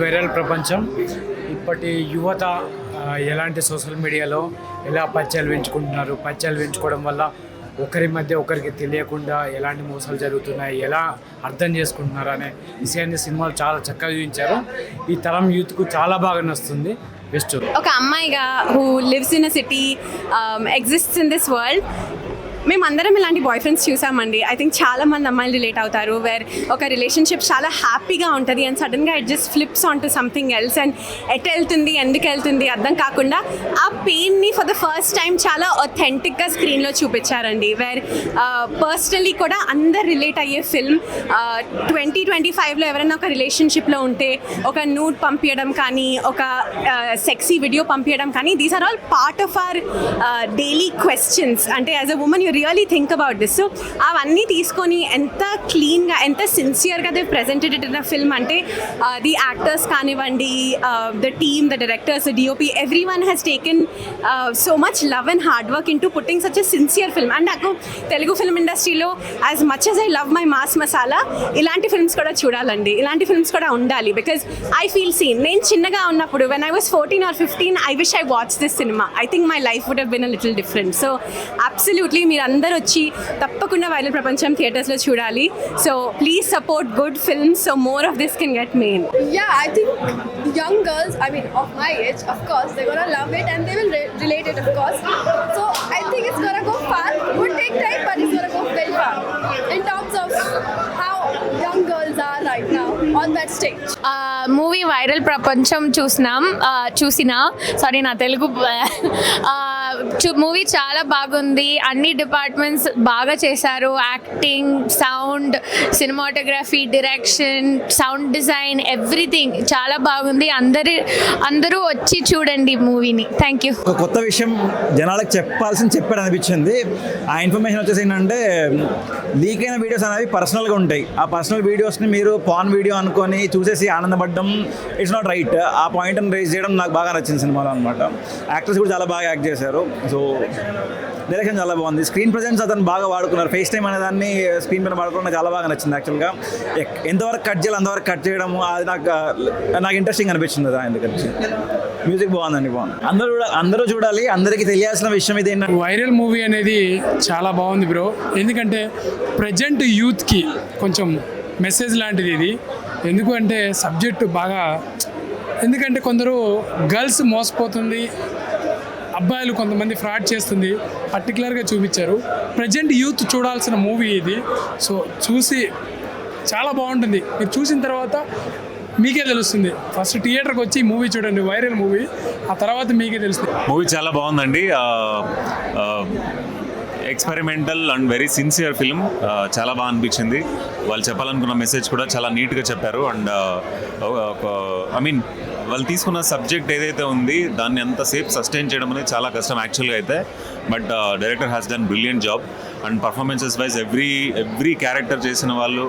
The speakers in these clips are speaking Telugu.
వైరల్ ప్రపంచం ఇప్పటి యువత ఎలాంటి సోషల్ మీడియాలో ఎలా పరిచయాలు పెంచుకోవడం వల్ల ఒకరి మధ్య ఒకరికి తెలియకుండా ఎలాంటి మోసాలు జరుగుతున్నాయి, ఎలా అర్థం చేసుకుంటున్నారు అనే విషయాన్ని సినిమాలు చాలా చక్కగా చూపించారు. ఈ తరం యూత్కు చాలా బాగా నచ్చుతుంది. బెస్ట్. ఒక అమ్మాయిగా who lives in a city, exists in this world, మేమందరం ఇలాంటి బాయ్ ఫ్రెండ్స్ చూసామండి. ఐ థింక్ చాలా మంది అమ్మాయిలు రిలేట్ అవుతారు, వేర్ ఒక రిలేషన్షిప్ చాలా హ్యాపీగా ఉంటుంది అండ్ సడన్గా it just flips on to something else and at వెళ్తుంది, ఎందుకు వెళ్తుంది అర్థం కాకుండా ఆ పెయిన్ని ఫర్ ద ఫస్ట్ టైం చాలా ఒథెంటిక్గా స్క్రీన్లో చూపించారండి. వేర్ పర్సనలీ కూడా అందరు రిలేట్ అయ్యే ఫిల్మ్. 2025లో ఎవరైనా ఒక రిలేషన్షిప్లో ఉంటే ఒక నూడ్ పంపించడం కానీ, ఒక సెక్సీ వీడియో పంపించడం కానీ, these are all part of our daily questions. అంటే as a women really think about this. So అవన్నీ తీసుకొని ఎంత క్లీన్గా, ఎంత సిన్సియర్గా they presented it in a film అంటే ది యాక్టర్స్ కానివ్వండి, the team, the directors, DOP, every one has taken so much love and hard work in to putting such a sincere film. And నాకు తెలుగు ఫిల్మ్ ఇండస్ట్రీలో as much as I love my mass masala, ఇలాంటి ఫిల్మ్స్ కూడా చూడాలండి, ఇలాంటి ఫిల్మ్స్ కూడా ఉండాలి. Because I feel seen. నేను చిన్నగా ఉన్నప్పుడు when I was 14 or 15, I wish I watched this cinema. I think my life would have been a little different. So absolutely మీరు అందరూ వచ్చి తప్పకుండా వైరల్ ప్రపంచం థియేటర్స్లో చూడాలి. So please support good films so more of this can get made. Yeah, I think young girls, I mean of my age, of course they're gonna love it and they will relate it, of course. So I think it's gonna go far. It would take time, but it's gonna go very far in terms of how young girls are right now on that stage. Movie viral ప్రపంచం చూసినా సారీ నా తెలుగు మూవీ చాలా బాగుంది. అన్ని డిపార్ట్మెంట్స్ బాగా చేశారు. Acting, sound, cinematography, direction, sound design, everything చాలా బాగుంది. అందరూ వచ్చి చూడండి మూవీని. Thank you. ఒక కొత్త విషయం జనాలకు చెప్పాడు అనిపించింది. ఆ ఇన్ఫర్మేషన్ వచ్చేసి ఏంటంటే లీక్ అయిన వీడియోస్ అనేవి పర్సనల్గా ఉంటాయి. ఆ పర్సనల్ వీడియోస్ని మీరు పాన్ వీడియో అనుకొని చూసేసి ఆనందపడడం ఇట్స్ నాట్ రైట్. ఆ పాయింట్ని రేజ్ చేయడం నాకు బాగా నచ్చింది సినిమాలో అనమాట. యాక్టర్స్ కూడా చాలా బాగా యాక్ట్ చేశారు. సో డైరెక్షన్ చాలా బాగుంది. స్క్రీన్ ప్రెజెన్స్ అతను బాగా వాడుకున్నారు. ఫేస్ టైం అనే దాన్ని స్క్రీన్ పైన వాడుకోవడం చాలా బాగా నచ్చింది. యాక్చువల్గా ఎంతవరకు కట్ చేయాలి అంతవరకు కట్ చేయడం అది నాకు ఇంట్రెస్టింగ్ అనిపించింది. అది ఆయన దగ్గర మ్యూజిక్ బాగుందండి, బాగుంది. అందరూ చూడాలి. అందరికీ తెలియాల్సిన విషయం ఇది ఏంటంటే వైరల్ మూవీ అనేది చాలా బాగుంది బ్రో. ఎందుకంటే ప్రజెంట్ యూత్కి కొంచెం మెసేజ్ లాంటిది ఇది. ఎందుకంటే సబ్జెక్టు బాగా, ఎందుకంటే కొందరు గర్ల్స్ మోసపోతుంది, అబ్బాయిలు కొంతమంది ఫ్రాడ్ చేస్తుంది పర్టికులర్గా చూపించారు. ప్రజెంట్ యూత్ చూడాల్సిన మూవీ ఇది. సో చూసి చాలా బాగుంటుంది. మీరు చూసిన తర్వాత మీకే తెలుస్తుంది. ఫస్ట్ థియేటర్కి వచ్చి మూవీ చూడండి, వైరల్ మూవీ, ఆ తర్వాత మీకే తెలుస్తుంది. మూవీ చాలా బాగుందండి. Experimental and very sincere film. చాలా బాగా అనిపించింది. వాళ్ళు చెప్పాలనుకున్న మెసేజ్ కూడా చాలా నీట్గా చెప్పారు. అండ్ ఐ మీన్ వాళ్ళు తీసుకున్న సబ్జెక్ట్ ఏదైతే ఉంది దాన్ని అంతసేపు సస్టైన్ చేయడం అనేది చాలా కష్టం యాక్చువల్గా అయితే. But director has done brilliant job. And performances wise every character చేసిన వాళ్ళు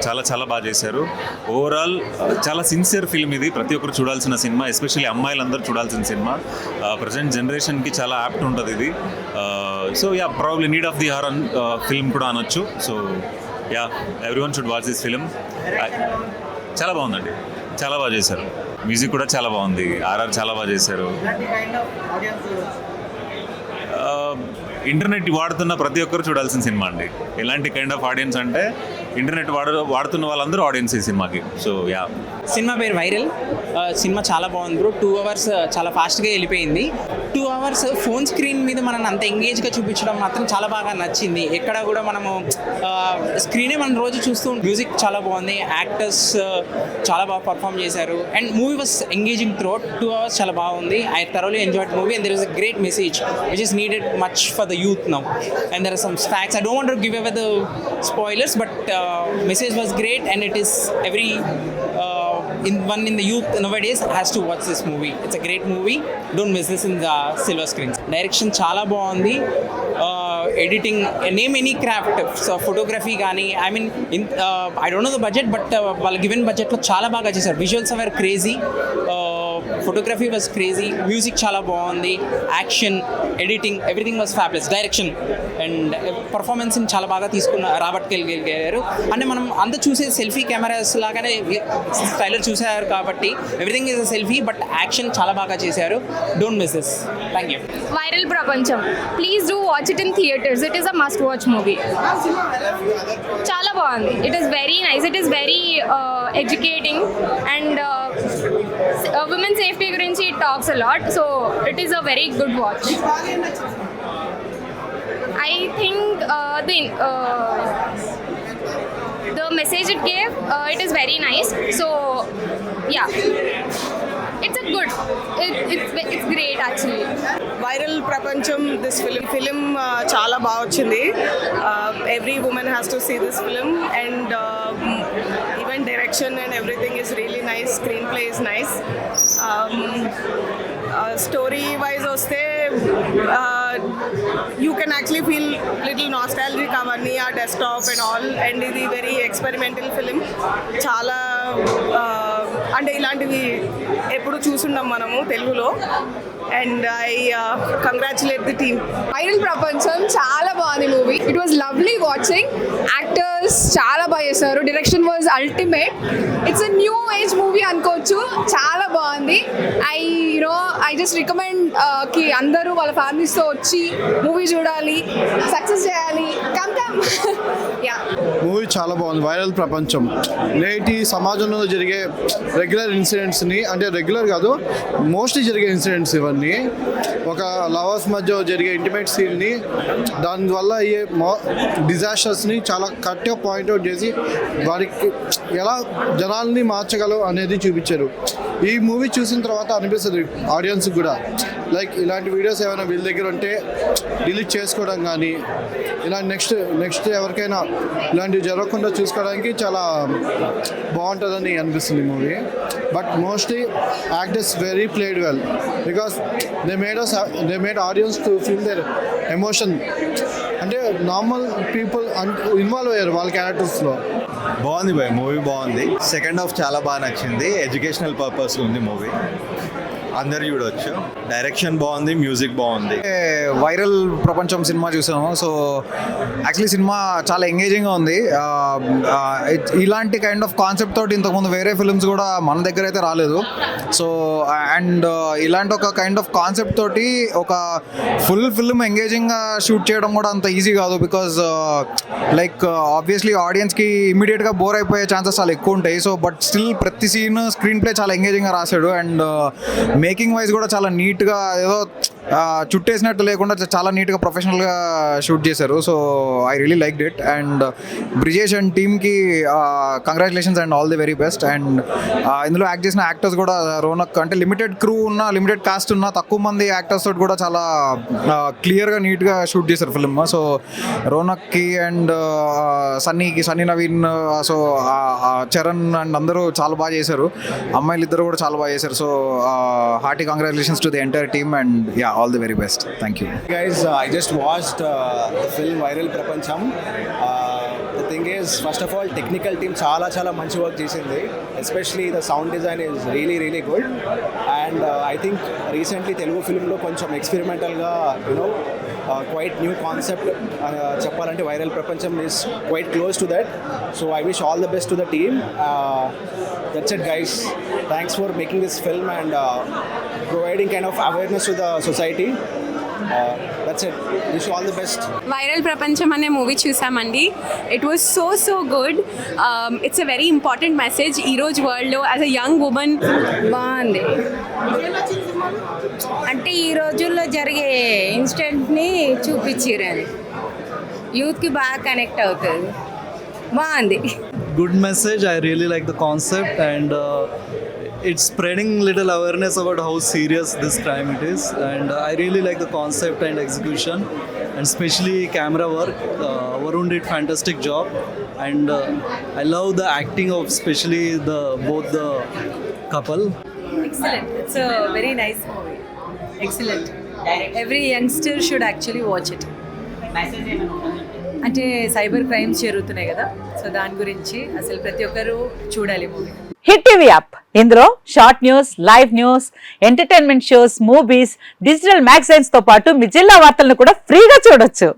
చాలా బాగా చేశారు. ఓవరాల్ చాలా సిన్సియర్ ఫిల్మ్ ఇది. ప్రతి ఒక్కరు చూడాల్సిన సినిమా, ఎస్పెషల్లీ అమ్మాయిలందరూ చూడాల్సిన సినిమా. ప్రజెంట్ జనరేషన్కి చాలా యాప్ట్ ఉంటుంది ఇది. So yeah, probably need of the hour film కూడా అనొచ్చు. So yeah, everyone should watch this film. చాలా బాగుందండి, చాలా బాగా చేశారు. మ్యూజిక్ కూడా చాలా బాగుంది. ఆర్ఆర్ చాలా బాగా చేశారు. ఇంటర్నెట్ వాడుతున్న ప్రతి ఒక్కరు చూడాల్సిన సినిమా అండి. ఎలాంటి కైండ్ ఆఫ్ ఆడియన్స్ అంటే ఇంటర్నెట్ వాడుతున్న వాళ్ళందరూ ఆడియన్స్ ఈ సినిమాకి. సో యా, సినిమా పేరు వైరల్. సినిమా చాలా బాగుంది బ్రో. 2 hours చాలా ఫాస్ట్గా వెళ్ళిపోయింది. 2 hours ఫోన్ స్క్రీన్ మీద మనం అంత ఎంగేజ్గా చూపించడం మాత్రం చాలా బాగా నచ్చింది. ఎక్కడ కూడా మనము స్క్రీనే మనం రోజు చూస్తూ మ్యూజిక్ చాలా బాగుంది. యాక్టర్స్ చాలా బాగా పర్ఫామ్ చేశారు. And movie was engaging throughout. 2 hours చాలా బాగుంది. I thoroughly enjoyed movie and there is a great message which is needed much for the youth now, and there are some facts. I don't want to give away the spoilers, but message was great and it is every in the youth nowadays has to watch this movie. It's a great movie. Don't miss this in the silver screens. Direction చాలా బాగుంది. Editing, name any craft, photography కానీ, I mean I don't know the budget, but వాళ్ళ గివెన్ బడ్జెట్లో చాలా బాగా చేశారు. Visuals are crazy, photography was crazy, music చాలా బాగుంది, action, editing, everything was fabulous, direction and పర్ఫార్మెన్స్ని చాలా బాగా రాబట్టుకెళ్ళారు. అంటే మనం అంతా చూసే సెల్ఫీ కెమెరాస్ లాగానే ట్రైలర్ చూసారు కాబట్టి everything is a selfie, but action చాలా బాగా చేశారు. Don't miss this. Thank you. Viral ప్రపంచం, please do watch it in theatres. It is a must watch movie. చాలా బాగుంది. It is very nice. It is very educating and women's safety gurinchi it talks a lot, so it is a very good watch. I think the message it gave, it is very nice, so yeah, it's a good, it's great actually. Viral ప్రపంచం, దిస్ ఫిలిం చాలా బాగా వచ్చింది. Every women has to see this film and even direction and everything is really nice. Screenplay is nice. Story wise వస్తే you can actually feel little nostalgic అవన్నీ, ఆ డెస్క్టాప్ అండ్ ఆల్. అండ్ ఇది వెరీ ఎక్స్పెరిమెంటల్ ఫిలిం. చాలా అంటే ఇలాంటివి ఎప్పుడు చూసున్నాం మనము తెలుగులో. And I congratulate the team. Viral ప్రపంచం చాలా బాగుంది movie. It was lovely watching. Actors చాలా బాగా చేశారు. Direction was ultimate. It's a new age movie అనుకోవచ్చు. చాలా బాగుంది. ఐ జస్ట్ రికమెండ్ కి అందరూ వాళ్ళ ఫ్యామిలీస్తో వచ్చి మూవీ చూడాలి, సక్సెస్ చేయాలి. Come yeah. మూవీ చాలా బాగుంది. వైరల్ ప్రపంచం నేటి సమాజంలో జరిగే రెగ్యులర్ ఇన్సిడెంట్స్ని, అంటే రెగ్యులర్ కాదు మోస్ట్లీ జరిగే ఇన్సిడెంట్స్ ఇవన్నీ, ఒక లవర్స్ మధ్య జరిగే ఇంటిమేట్ సీన్ని, దానివల్ల అయ్యే డిజాస్టర్స్ని చాలా కరెక్ట్గా పాయింట్అవుట్ చేసి వారికి ఎలా జనాల్ని మార్చగలవు అనేది చూపించారు. ఈ మూవీ చూసిన తర్వాత అనిపిస్తుంది ఆడియన్స్ కూడా, లైక్ ఇలాంటి వీడియోస్ ఏమైనా వీళ్ళ దగ్గర ఉంటే డిలీట్ చేసుకోవడం కానీ, ఇలా నెక్స్ట్ ఎవరికైనా ఇలాంటివి జరగకుండా చూసుకోవడానికి చాలా బాగుంటుందని అనిపిస్తుంది movie. But mostly actors very played well because they made audience to feel their emotion. అంటే నార్మల్ పీపుల్ ఇన్వాల్వ్ అయ్యారు వాళ్ళ క్యారెక్టర్స్లో. బాగుంది బాయ్, మూవీ బాగుంది. సెకండ్ హాఫ్ చాలా బాగా నచ్చింది. ఎడ్యుకేషనల్ పర్పస్ ఉంది మూవీ, అందరు చూడవచ్చు. డైరెక్షన్ బాగుంది, మ్యూజిక్ బాగుంది. వైరల్ ప్రపంచం సినిమా చూసాము. సో యాక్చువల్లీ సినిమా చాలా ఎంగేజింగ్గా ఉంది. ఇలాంటి కైండ్ ఆఫ్ కాన్సెప్ట్ తోటి ఇంతకుముందు వేరే ఫిల్మ్స్ కూడా మన దగ్గర అయితే రాలేదు. సో అండ్ ఇలాంటి ఒక కైండ్ ఆఫ్ కాన్సెప్ట్ తోటి ఒక ఫుల్ ఫిల్మ్ ఎంగేజింగ్గా షూట్ చేయడం కూడా అంత ఈజీ కాదు. బికాజ్ లైక్ ఆబ్వియస్లీ ఆడియన్స్కి ఇమీడియట్గా బోర్ అయిపోయే ఛాన్సెస్ చాలా ఎక్కువ ఉంటాయి. సో బట్ స్టిల్ ప్రతి సీన్ స్క్రీన్ ప్లే చాలా ఎంగేజింగ్గా రాశాడు. అండ్ మేకింగ్ వైజ్ కూడా చాలా నీట్గా, ఏదో చుట్టేసినట్టు లేకుండా చాలా నీట్గా ప్రొఫెషనల్గా షూట్ చేశారు. So I really like it. And Brijesh and టీమ్కి congratulations and all the very best. And ఇందులో యాక్ట్ చేసిన యాక్టర్స్ కూడా రోనక్, అంటే లిమిటెడ్ క్రూ ఉన్న, లిమిటెడ్ కాస్ట్ ఉన్న, తక్కువ మంది యాక్టర్స్ తోటి కూడా చాలా క్లియర్గా నీట్గా షూట్ చేశారు ఫిల్మ్. సో రోనక్కి and Sunny Naveen, so Charan and అందరూ చాలా బాగా చేశారు. అమ్మాయిలు ఇద్దరు కూడా చాలా బాగా చేశారు. So hearty congratulations to the entire team and yeah, all the very best. Thank you. Guys, I just watched the film Viral Prapancham. The thing is, first of all, technical team చాలా మంచి వర్క్ చేసింది. Especially the sound design is really good. And I think recently Telugu film లో కొంచెం ఎక్స్పెరిమెంటల్గా quite new concept చెప్పాలంటే Viral Prapancham is quite close to that. So I wish all the best to the team. That's it, guys. Thanks for making this film and providing kind of awareness to the society. That's it. Wish you all the best. Viral ప్రపంచం అనే మూవీ చూసామండి. It was so good. It's a very important message ఈరోజు వరల్డ్లో యాజ్ అ యంగ్ ఉమెన్. బాగుంది. అంటే ఈ రోజుల్లో జరిగే ఇన్సిడెంట్ని చూపించారు, అది యూత్కి బాగా కనెక్ట్ అవుతుంది. బాగుంది. Good message. I really like the concept, and it's spreading little awareness about how serious this crime it is. And I really like the concept and execution, and especially camera work. Varun did fantastic job, and I love the acting of especially both the couple. Excellent. It's a very nice movie. Excellent. Every youngster should actually watch it. అంటే సైబర్ క్రైమ్స్ జరుగుతున్నాయి కదా, సో దాని గురించి అసలు ప్రతి ఒక్కరూ చూడాలి మూవీ. హిట్ టీవీ యాప్, ఇందులో short news, live news, entertainment shows, movies, digital magazines తో పాటు మీ జిల్లా వార్తలను కూడా ఫ్రీగా చూడొచ్చు.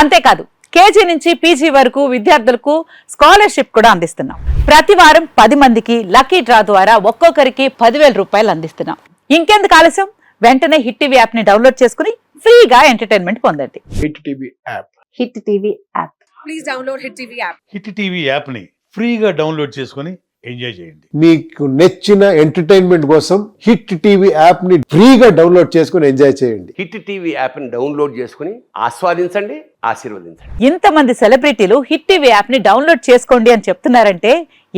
అంతేకాదు కేజీ నుంచి పీజీ వరకు విద్యార్థులకు స్కాలర్షిప్ కూడా అందిస్తున్నాం. ప్రతి వారం 10 మందికి లక్కీ డ్రా ద్వారా ఒక్కొక్కరికి 10,000 రూపాయలు అందిస్తున్నాం. ఇంకెందుకు ఆలస్యం, వెంటనే హిట్ టీవీ యాప్ ని డౌన్లోడ్ చేసుకుని ఫ్రీగా ఎంటర్టైన్మెంట్ పొందండి. Hit TV app. Hit TV app. Please download hit TV app. Hit TV యాప్ని ఫ్రీగా డౌన్లోడ్ చేసుకొని ఎంజాయ్ చేయండి. మీకు నచ్చిన ఎంటర్టైన్మెంట్ కోసం హిట్ టీవీ యాప్ ని ఫ్రీగా డౌన్లోడ్ చేసుకుని ఎంజాయ్ చేయండి. హిట్ టీవీ యాప్ని డౌన్లోడ్ చేసుకుని ఆస్వాదించండి, ఆశీర్వదించండి. ఇంతమంది సెలబ్రిటీలు హిట్ టీవీ యాప్ ని డౌన్లోడ్ చేసుకోండి అని చెప్తున్నారంటే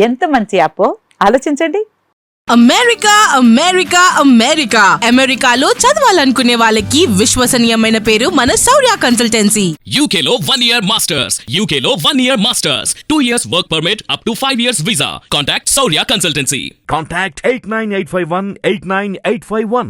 ఎంత మంచి యాప్ ఆలోచించండి. అమెరికా అమెరికా అమెరికా అమెరికాలో చదవాలనుకునే వాళ్ళకి విశ్వసనీయమైన పేరు మన శౌర్య కన్సల్టెన్సీ. UK లో 1 year masters, UK లో 1 year masters, 2 years work permit up to 5 years visa. Contact Saurya Consultancy. Contact 89851 89851.